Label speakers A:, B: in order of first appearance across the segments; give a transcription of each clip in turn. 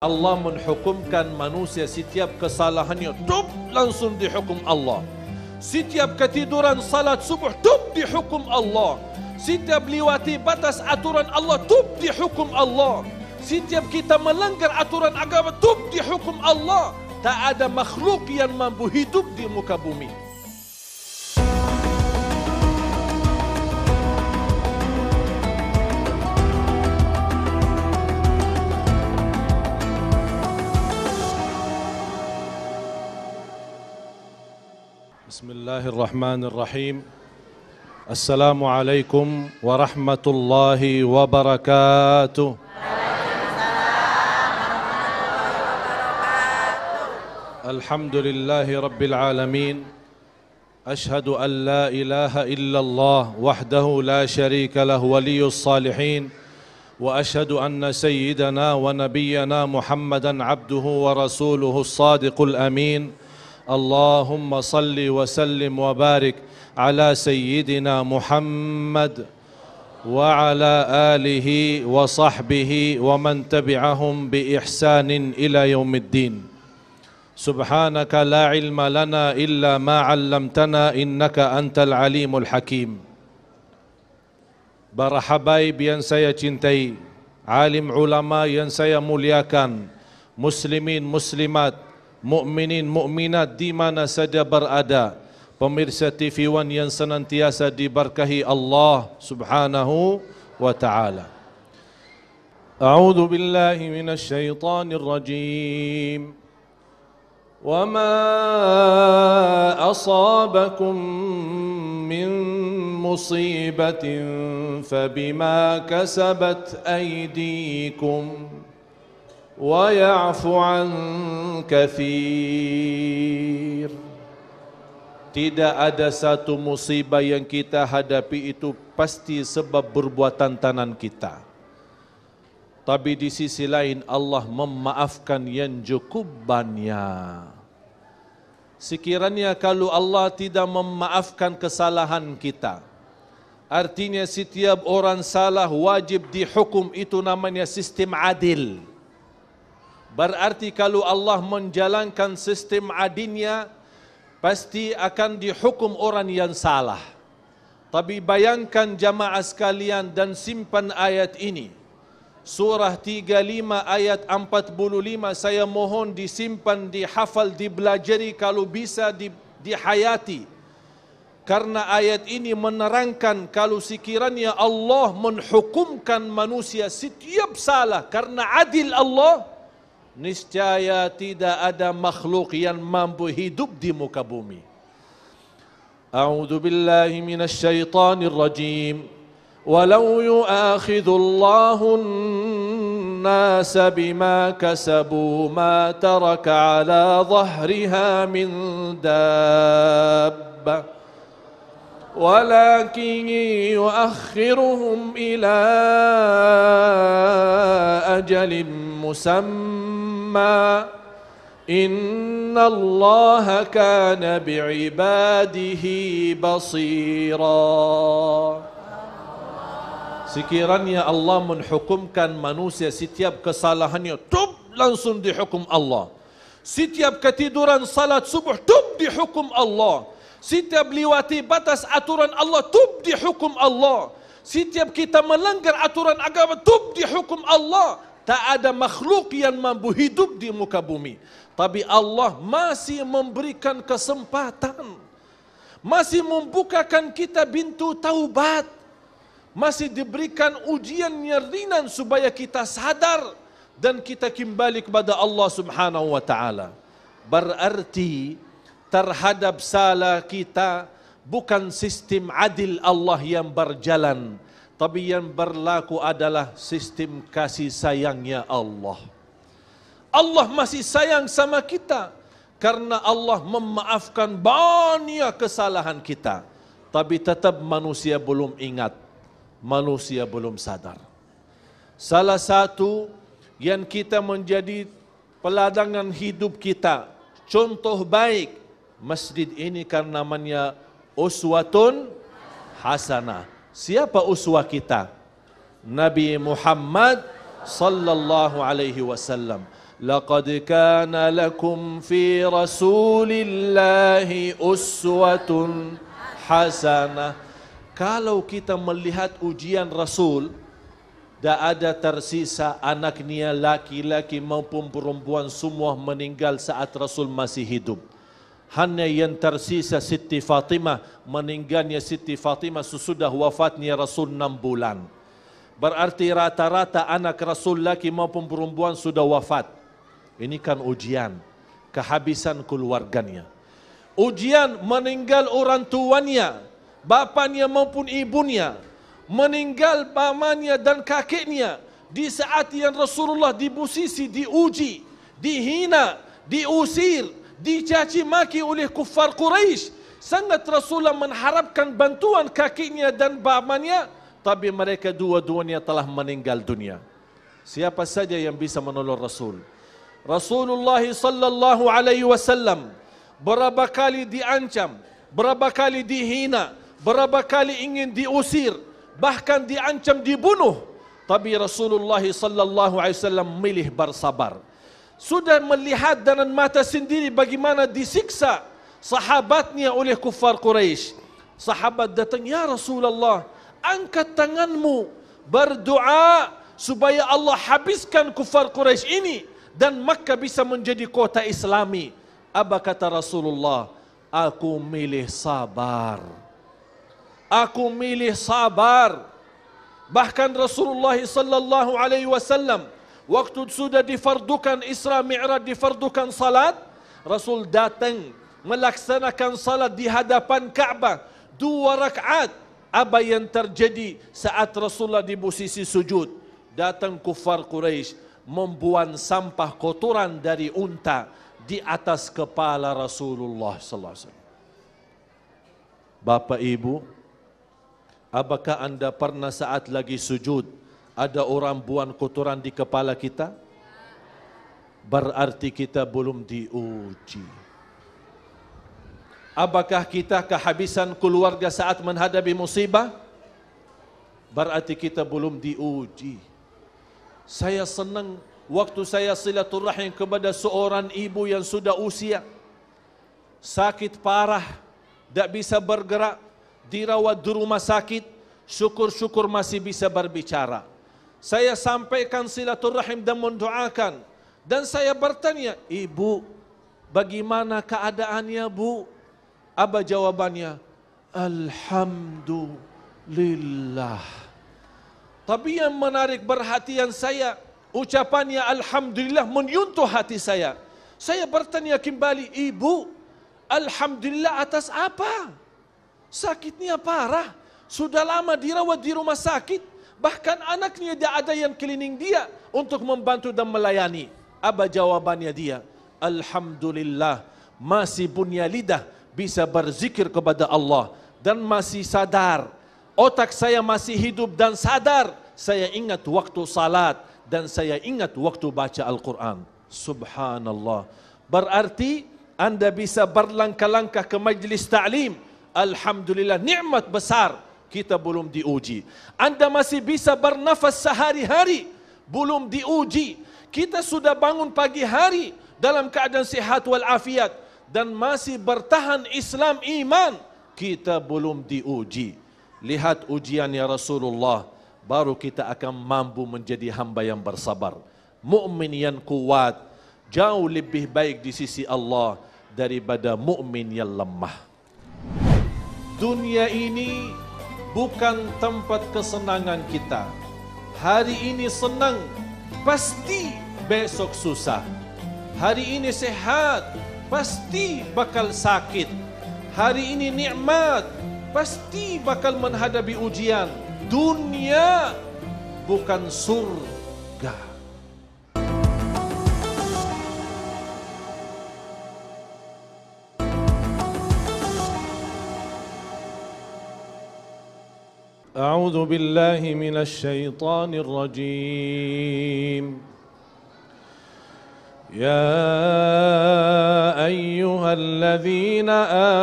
A: Allah menhukumkan manusia setiap kesalahannya tub langsung dihukum Allah. Setiap ketiduran salat subuh tub dihukum Allah. Setiap lewati batas aturan Allah tub dihukum Allah. Setiap kita melanggar aturan agama tub dihukum Allah. Tak ada makhluk yang mampu hidup di muka bumi. Bismillahirrahmanirrahim. Assalamualaikum warahmatullahi wabarakatuh. Alhamdulillahi rabbil alamin. Ashhadu an la ilaha illallah wahdahu la sharika lahu waliyus salihin. Wa ashhadu anna sayyidana wa nabiyyana Muhammadan abduhu wa rasuluhu as-sadiqul amin. Allahumma salli wa sallim wa barik ala sayyidina Muhammad wa ala alihi wa sahbihi wa man tabi'ahum bi ihsanin ila yaumiddin. Subhanaka la ilma lana illa ma 'allamtana innaka antal alimul hakim. Para habaib yang saya cintai, alim ulama yang saya muliakan, muslimin muslimat, mukminin mukminat di mana saja berada, pemirsa TV One yang senantiasa diberkahi Allah Subhanahu wa taala. A'udzu billahi minasy syaithanir rajim. Wa ma asabakum min musibatin fabima kasabat aydikum wa ya'fu an kathir. Tidak ada satu musibah yang kita hadapi itu pasti sebab perbuatan tangan kita. Tapi di sisi lain Allah memaafkan yang cukup banyak. Sekiranya kalau Allah tidak memaafkan kesalahan kita, artinya setiap orang salah wajib dihukum, itu namanya sistem adil. Berarti kalau Allah menjalankan sistem adilnya, pasti akan dihukum orang yang salah. Tapi bayangkan jamaah sekalian dan simpan ayat ini. Surah 35 ayat 45, saya mohon disimpan, dihafal, dibelajari, kalau bisa dihayati. Karena ayat ini menerangkan kalau sekiranya Allah menghukumkan manusia setiap salah karena adil Allah, niscaya tidak ada makhluk yang mampu hidup di muka bumi. A'udzu billahi minasy syaithanir rajim. Walau yu'akhidullahu an-nasa bima kasabu ma taraka ala dhahriha min dabbah walakin yu'akhiruhum ila ajalin musamma inna allaha kana bi'ibadihi basira. Sekiranya Allah menghukumkan manusia setiap kesalahannya tub langsung dihukum Allah. Setiap ketiduran salat subuh tub dihukum Allah. Setiap lewati batas aturan Allah tub dihukum Allah. Setiap kita melanggar aturan agama tub dihukum Allah. Tak ada makhluk yang mampu hidup di muka bumi. Tapi Allah masih memberikan kesempatan. Masih membukakan kita pintu taubat. Masih diberikan ujian yang ringan supaya kita sadar dan kita kembali kepada Allah Subhanahu wa taala. Berarti terhadap salah kita bukan sistem adil Allah yang berjalan, tapi yang berlaku adalah sistem kasih sayangnya Allah. Allah masih sayang sama kita karena Allah memaafkan banyak kesalahan kita, tapi tetap manusia belum ingat. Manusia belum sadar. Salah satu yang kita menjadi peladangan hidup kita, contoh baik, masjid ini kan namanya uswatun hasanah. Siapa uswah kita? Nabi Muhammad sallallahu alaihi wasallam. laqad kana lakum fi rasulillahi uswatun hasanah. Kalau kita melihat ujian Rasul, tak ada tersisa anaknya laki-laki maupun perempuan semua meninggal saat Rasul masih hidup. Hanya yang tersisa Siti Fatimah, meninggalnya Siti Fatimah sesudah wafatnya Rasul 6 bulan. Berarti rata-rata anak Rasul laki maupun perempuan sudah wafat. Ini kan ujian, kehabisan keluarganya. Ujian meninggal orang tuanya, bapanya maupun ibunya, meninggal pamannya dan kakeknya di saat yang Rasulullah diposisi, diuji, dihina, diusir, dicaci maki oleh kuffar Quraisy. Sangat Rasulullah mengharapkan bantuan kakeknya dan pamannya, tapi mereka dua-duanya telah meninggal dunia. Siapa saja yang bisa menolong Rasul? Rasulullah sallallahu alaihi wasallam berapa kali diancam, berapa kali dihina, berapa kali ingin diusir, bahkan diancam dibunuh, tapi Rasulullah sallallahu alaihi wasallam memilih bersabar. Sudah melihat dengan mata sendiri bagaimana disiksa sahabatnya oleh kuffar Quraisy. Sahabat datang, ya Rasulullah, angkat tanganmu, berdoa supaya Allah habiskan kuffar Quraisy ini dan Makkah bisa menjadi kota Islami. Apa kata Rasulullah? Aku milih sabar. Aku milih sabar. Bahkan Rasulullah sallallahu alaihi wasallam waktu sudah difardukan Isra Mi'raj, difardukan salat, Rasul datang melaksanakan salat di hadapan Ka'bah 2 rakaat. Apa yang terjadi saat Rasulullah di posisi sujud? Datang kuffar Quraisy membuang sampah kotoran dari unta di atas kepala Rasulullah sallallahu alaihi wasallam. Bapak Ibu, apakah anda pernah saat lagi sujud ada orang buang kotoran di kepala kita? Berarti kita belum diuji. Apakah kita kehabisan keluarga saat menghadapi musibah? Berarti kita belum diuji. Saya senang waktu saya silaturahim kepada seorang ibu yang sudah usia, sakit parah, tak bisa bergerak, dirawat di rumah sakit, syukur-syukur masih bisa berbicara. Saya sampaikan silaturahim dan mendoakan, dan saya bertanya, ibu, bagaimana keadaannya bu? Apa jawabannya? Alhamdulillah. Tapi yang menarik perhatian saya, ucapannya Alhamdulillah menyentuh hati saya. Saya bertanya kembali, ibu, Alhamdulillah atas apa? Sakitnya parah, sudah lama dirawat di rumah sakit, bahkan anaknya tidak ada yang keliling dia untuk membantu dan melayani. Apa jawabannya dia? Alhamdulillah, masih punya lidah, bisa berzikir kepada Allah, dan masih sadar. Otak saya masih hidup dan sadar. Saya ingat waktu salat dan saya ingat waktu baca Al-Quran. Subhanallah. Berarti anda bisa berlangkah-langkah ke majlis ta'lim. Alhamdulillah, nikmat besar. Kita belum diuji. Anda masih bisa bernafas sehari-hari. Belum diuji. Kita sudah bangun pagi hari dalam keadaan sihat walafiat dan masih bertahan Islam iman. Kita belum diuji. Lihat ujiannya Rasulullah, baru kita akan mampu menjadi hamba yang bersabar. Mukmin yang kuat jauh lebih baik di sisi Allah daripada mukmin yang lemah. Dunia ini bukan tempat kesenangan kita. Hari ini senang, pasti besok susah. Hari ini sehat, pasti bakal sakit. Hari ini nikmat, pasti bakal menghadapi ujian. Dunia bukan surga. A'udzu billahi minasy syaithanir rajim. يا أيها الذين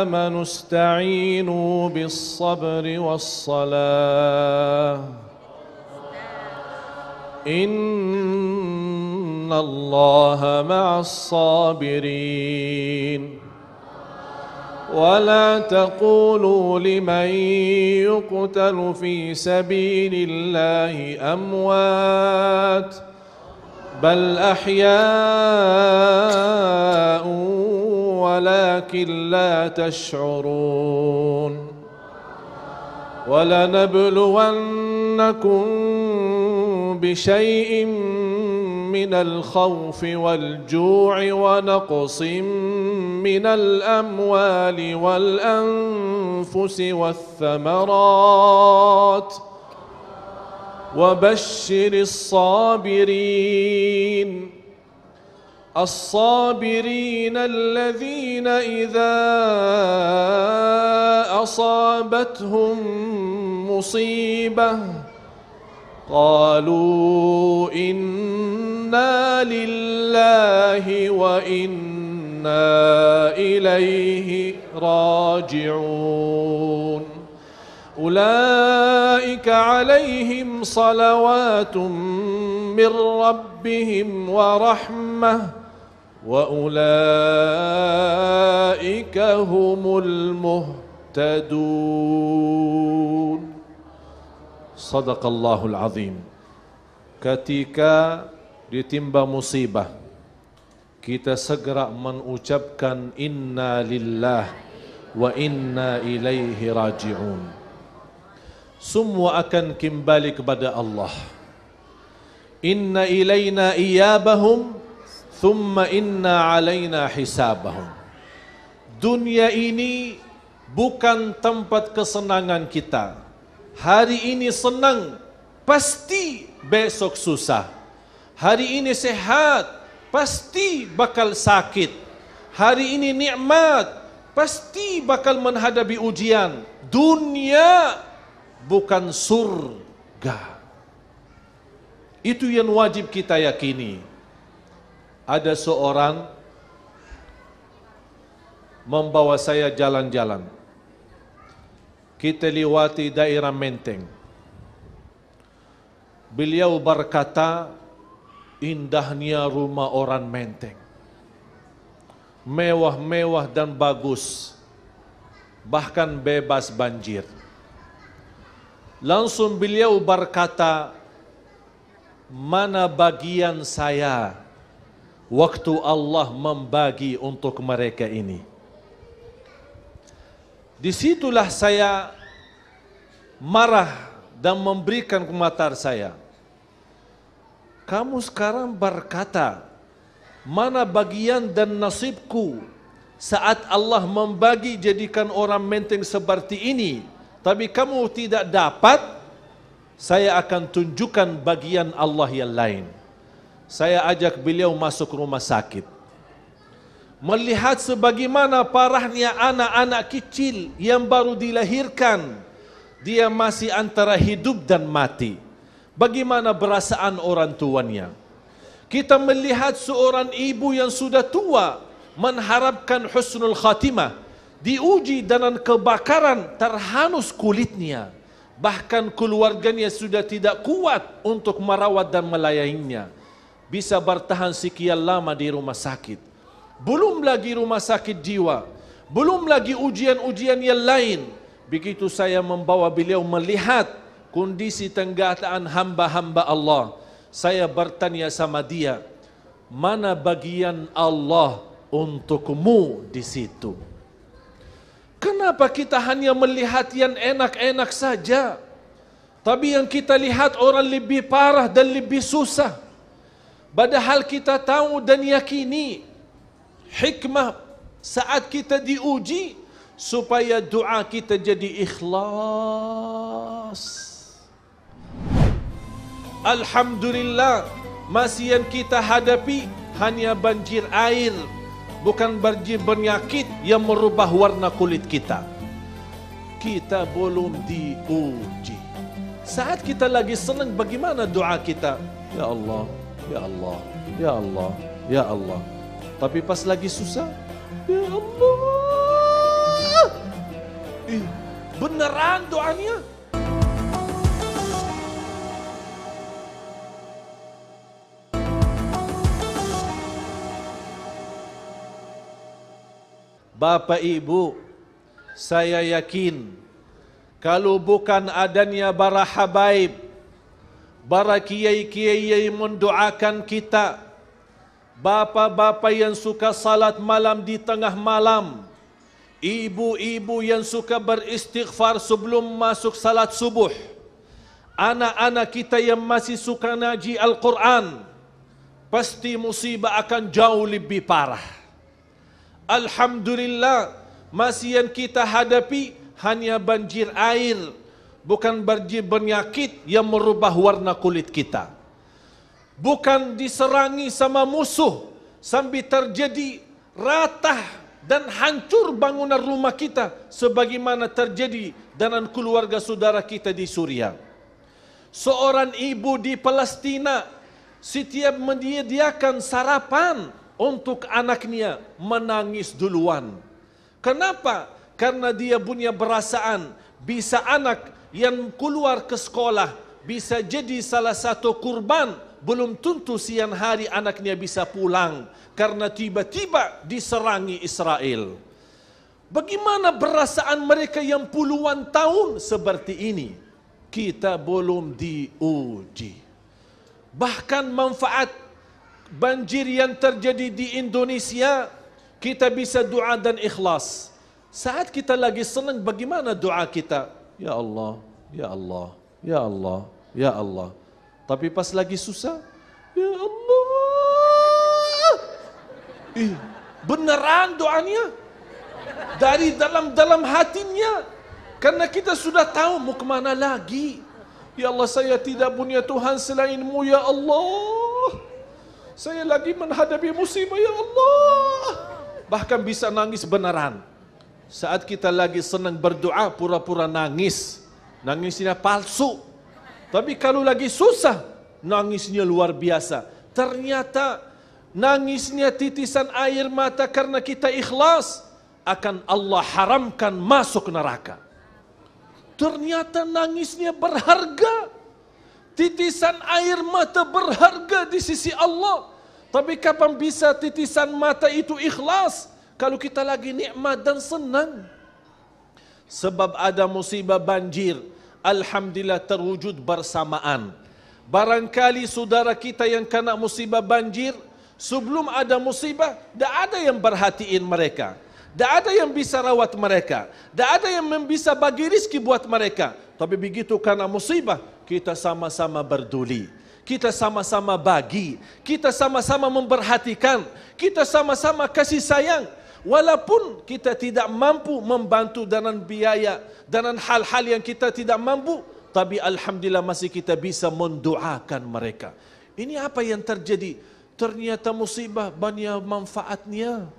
A: آمنوا استعينوا بالصبر والصلاة إن Allaha ma'as sabirin. ولا تقولوا لمن يقتل في سبيل الله أموات بل أحياء ولكن لا تشعرون ولنبلونكم بشيء من الخوف والجوع ونقص من الأموال والأنفس والثمرات وبشر الصابرين الذين إذا أصابتهم مصيبة قالوا إنا لله وإنا إليه راجعون أولئك عليهم صلوات من ربهم ورحمة وأولئك هم المهتدون. Sadaqallahul azim. Ketika ditimba musibah, kita segera mengucapkan inna lillah wa inna ilaihi raji'un. Semua akan kembali kepada Allah. Inna ilaina iyabahum thumma inna alaina hisabahum. Dunia ini bukan tempat kesenangan kita. Hari ini senang, pasti besok susah. Hari ini sehat, pasti bakal sakit. Hari ini nikmat, pasti bakal menghadapi ujian. Dunia bukan surga. Itu yang wajib kita yakini. Ada seorang membawa saya jalan-jalan. Kita lewati daerah Menteng. Beliau berkata, indahnya rumah orang Menteng. Mewah-mewah dan bagus. Bahkan bebas banjir. Langsung beliau berkata, mana bagian saya waktu Allah membagi untuk mereka ini? Disitulah saya marah dan memberikan komentar saya. Kamu sekarang berkata, mana bagian dan nasibku saat Allah membagi jadikan orang Menteng seperti ini, tapi kamu tidak dapat, saya akan tunjukkan bagian Allah yang lain. Saya ajak beliau masuk rumah sakit. Melihat sebagaimana parahnya anak-anak kecil yang baru dilahirkan. Dia masih antara hidup dan mati. Bagaimana perasaan orang tuanya? Kita melihat seorang ibu yang sudah tua mengharapkan husnul khatimah. Diuji dengan kebakaran, terhanus kulitnya. Bahkan keluarganya sudah tidak kuat untuk merawat dan melayaninya. Bisa bertahan sekian lama di rumah sakit. Belum lagi rumah sakit jiwa. Belum lagi ujian-ujian yang lain. Begitu saya membawa beliau melihat kondisi tenggataan hamba-hamba Allah. Saya bertanya sama dia, mana bagian Allah untukmu di situ? Kenapa kita hanya melihat yang enak-enak saja? Tapi yang kita lihat orang lebih parah dan lebih susah. Padahal kita tahu dan yakini hikmah saat kita diuji supaya doa kita jadi ikhlas. Alhamdulillah, masih yang kita hadapi hanya banjir air, bukan banjir penyakit yang merubah warna kulit kita. Kita belum diuji. Saat kita lagi senang, bagaimana doa kita? Ya Allah, ya Allah, ya Allah, ya Allah. Tapi pas lagi susah, ya Allah. Beneran doanya? Bapak Ibu, saya yakin kalau bukan adanya para habaib, para kiai-kiai yang mendoakan kita, bapak-bapak yang suka salat malam di tengah malam, ibu-ibu yang suka beristighfar sebelum masuk salat subuh, anak-anak kita yang masih suka ngaji Al-Quran, pasti musibah akan jauh lebih parah. Alhamdulillah, masih yang kita hadapi hanya banjir air, bukan banjir penyakit yang merubah warna kulit kita. Bukan diserangi sama musuh sampai terjadi ratah dan hancur bangunan rumah kita sebagaimana terjadi dengan keluarga saudara kita di Suriah. Seorang ibu di Palestina setiap menyediakan sarapan untuk anaknya menangis duluan. Kenapa? Karena dia punya perasaan bisa anak yang keluar ke sekolah bisa jadi salah satu kurban, belum tentu siang hari anaknya bisa pulang karena tiba-tiba diserangi Israel. Bagaimana perasaan mereka yang puluhan tahun seperti ini? Kita belum diuji. Bahkan manfaat banjir yang terjadi di Indonesia, kita bisa doa dan ikhlas. Saat kita lagi senang, bagaimana doa kita? Ya Allah, ya Allah, ya Allah, ya Allah. Tapi pas lagi susah, ya Allah. Beneran doanya dari dalam hatinya, karena kita sudah tahu mau kemana lagi. Ya Allah, saya tidak punya Tuhan selain-Mu, ya Allah. Saya lagi menghadapi musibah, ya Allah. Bahkan bisa nangis beneran. Saat kita lagi senang berdoa, pura-pura nangis. Nangisnya palsu. Tapi kalau lagi susah, nangisnya luar biasa. Ternyata nangisnya titisan air mata karena kita ikhlas, akan Allah haramkan masuk neraka. Ternyata nangisnya berharga. Titisan air mata berharga di sisi Allah. Tapi kapan bisa titisan mata itu ikhlas? Kalau kita lagi nikmat dan senang. Sebab ada musibah banjir, alhamdulillah terwujud bersamaan. Barangkali saudara kita yang kena musibah banjir, sebelum ada musibah, tidak ada yang perhatiin mereka. Tidak ada yang bisa rawat mereka. Tidak ada yang bisa bagi rezeki buat mereka. Tapi begitu karena musibah, kita sama-sama berduli. Kita sama-sama bagi. Kita sama-sama memperhatikan. Kita sama-sama kasih sayang. Walaupun kita tidak mampu membantu dengan biaya, dengan hal-hal yang kita tidak mampu, tapi alhamdulillah masih kita bisa mendoakan mereka. Ini apa yang terjadi? Ternyata musibah banyak manfaatnya.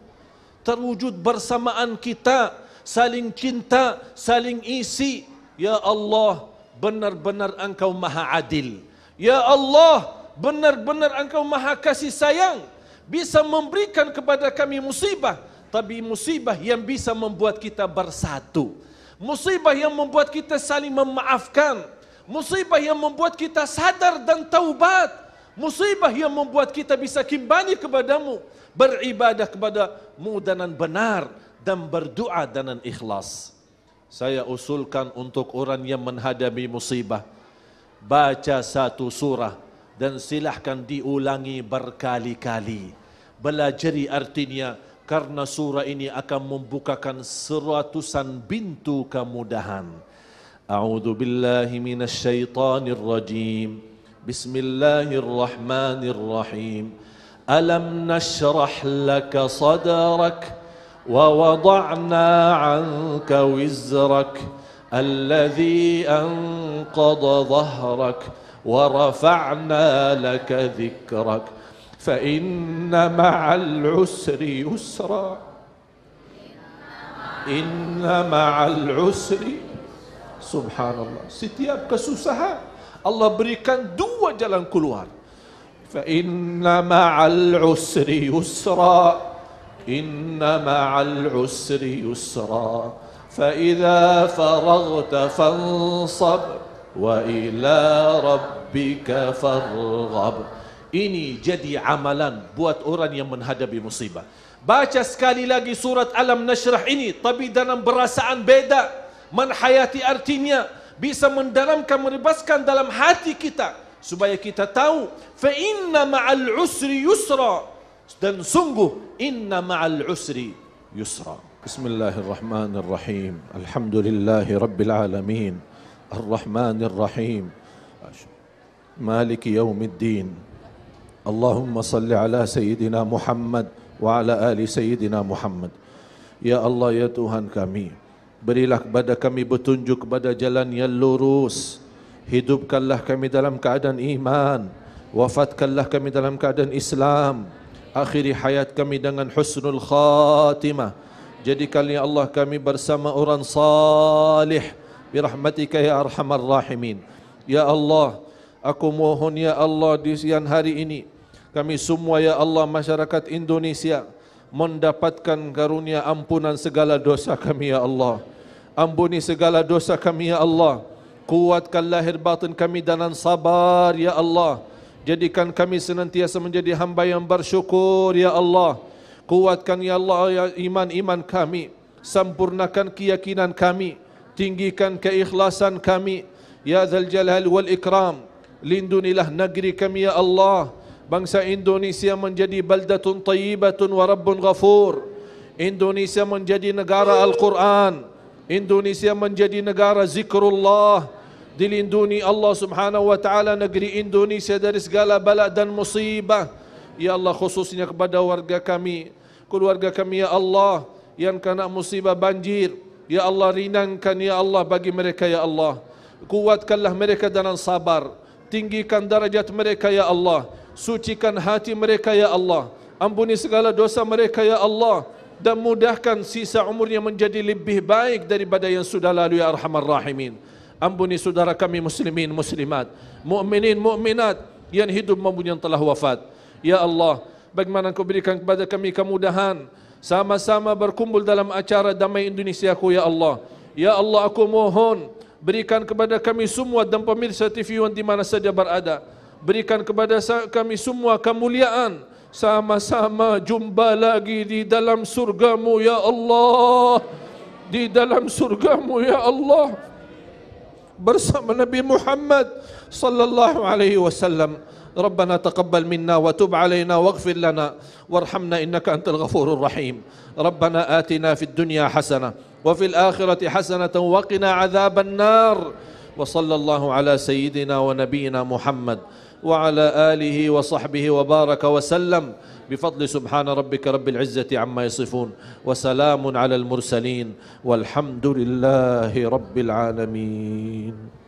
A: Terwujud bersamaan kita, saling cinta, saling isi. Ya Allah, benar-benar Engkau maha adil. Ya Allah, benar-benar Engkau maha kasih sayang. Bisa memberikan kepada kami musibah, tapi musibah yang bisa membuat kita bersatu. Musibah yang membuat kita saling memaafkan. Musibah yang membuat kita sadar dan taubat. Musibah yang membuat kita bisa kembali kepadamu, beribadah kepada-Mu dengan benar dan berdoa dengan ikhlas. Saya usulkan untuk orang yang menghadapi musibah, baca satu surah dan silahkan diulangi berkali-kali. Belajari artinya, karena surah ini akan membukakan seratusan pintu kemudahan. A'udzu billahi minasy syaithanir rajim. Bismillahirrahmanirrahim. Alam nashrah laka sadrak wa wada'na 'anka wizrak alladhi anqadha dhahrak wa rafa'na laka dhikrak fa inna ma'al usri yusra. Inna ma'al usri. Subhanallah. Setiap kesusahan Allah berikan dua jalan keluar. Fa inna ma'al usri yusra. Inna ma'al usri yusra. Fa idza faraghta fansab wa ila rabbika farghab. Ini jadi amalan buat orang yang menghadapi musibah. Baca sekali lagi surat Alam Nashrah ini, tapi dalam perasaan beda. Menhayati artinya, bisa mendalamkan, merebaskan dalam hati kita, supaya kita tahu, fa inna ma'al usri yusra, dan sungguh inna ma'al usri yusra. Bismillahirrahmanirrahim. Alhamdulillahi rabbil alamin. Ar-Rahmanir Rahim. Maliki yaumiddin. Allahumma salli ala Sayyidina Muhammad wa ala ali Sayyidina Muhammad. Ya Allah, ya Tuhan kami, berilah kepada kami petunjuk kepada jalan yang lurus. Hidupkanlah kami dalam keadaan iman, wafatkanlah kami dalam keadaan Islam, akhiri hayat kami dengan husnul khatimah. Jadikan ya Allah kami bersama orang salih birahmatika ya arhamar rahimin. Ya Allah, aku mohon ya Allah di siang hari ini, kami semua ya Allah masyarakat Indonesia mendapatkan karunia ampunan segala dosa kami ya Allah. Ampuni segala dosa kami ya Allah. Kuatkan lahir batin kami dengan sabar ya Allah. Jadikan kami senantiasa menjadi hamba yang bersyukur ya Allah. Kuatkan ya Allah ya iman-iman kami. Sempurnakan keyakinan kami. Tinggikan keikhlasan kami. Ya Dzal Jalal wal Ikram. Lindunilah negeri kami ya Allah. Bangsa Indonesia menjadi baldatun tayyibatun wa rabbun ghafur. Indonesia menjadi negara Al-Quran. Indonesia menjadi negara zikrullah. Dilindungi Allah subhanahu wa ta'ala negeri Indonesia dari segala bala dan musibah. Ya Allah, khususnya kepada warga kami, keluarga kami ya Allah, yang kena musibah banjir. Ya Allah, ringankan ya Allah bagi mereka ya Allah. Kuatkanlah mereka dengan sabar. Tinggikan darajat mereka ya Allah. Sucikan hati mereka ya Allah. Ampuni segala dosa mereka ya Allah, dan mudahkan sisa umurnya menjadi lebih baik daripada yang sudah lalu ya arhamar rahimin. Ampuni saudara kami muslimin muslimat, mukminin mukminat yang hidup maupun yang telah wafat. Ya Allah, bagaimana Kau berikan kepada kami kemudahan sama-sama berkumpul dalam acara Damai Indonesiaku ya Allah. Ya Allah, aku mohon berikan kepada kami semua dan pemirsa TV One di mana saja berada, berikan kepada kami semua kemuliaan, sama-sama jumpa lagi di dalam surgamu ya Allah, di dalam surgamu ya Allah, bersama Nabi Muhammad sallallahu alaihi wasallam. Rabbana taqabbal minna wa tub alaina waghfir lana warhamna innaka antal ghafurur rahim. Rabbana atina fid dunya hasanah wa fil akhirati hasanatan wa qina adzaban nar. Wa sallallahu ala sayyidina wa nabiyyina Muhammad wa ala alihi wa sahbihi wa baraka wa sallam. بفضل سبحان ربك رب العزة عما يصفون وسلام على المرسلين والحمد لله رب العالمين.